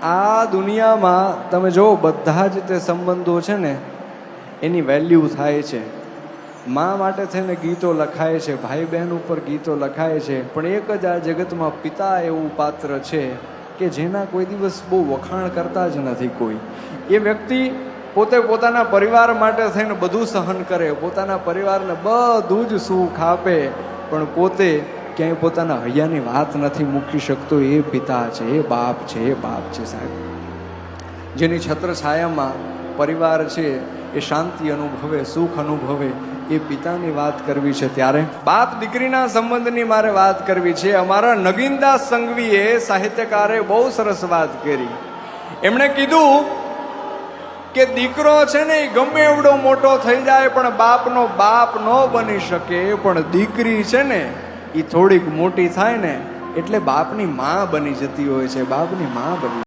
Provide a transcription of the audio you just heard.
આ દુનિયામાં તમે જો બધા જ તે સંબંધો છે ને એની વેલ્યુ થાય છે. મા માટે થઈને ગીતો લખાય છે, ભાઈ બહેન ઉપર ગીતો લખાય છે, પણ એક જ આ જગતમાં પિતા એવું પાત્ર છે કે જેના કોઈ દિવસ બહુ વખાણ કરતા જ નથી કોઈ. એ વ્યક્તિ પોતે પોતાના પરિવાર માટે થઈને બધું સહન કરે, પોતાના પરિવારને બધું જ સુખ આપે, પણ પોતે ક્યાંય પોતાના હૈયાની વાત નથી મૂકી શકતો. એ પિતા છે, એ બાપ છે, એ બાપ છે સાહેબ. જેની છત્ર છાયામાં પરિવાર છે એ શાંતિ અનુભવે, સુખ અનુભવે, એ પિતાની વાત કરવી છે. ત્યારે બાપ દીકરીના સંબંધની મારે વાત કરવી છે. અમારા નગીનદાસ સંઘવીએ, સાહિત્યકારે બહુ સરસ વાત કરી. એમણે કીધું કે દીકરો છે ને એ ગમે એવડો મોટો થઈ જાય પણ બાપનો બાપ ન બની શકે, પણ દીકરી છે ને એ થોડીક મોટી થાય ને એટલે બાપની માં બની જતી હોય છે, બાપની માં બની.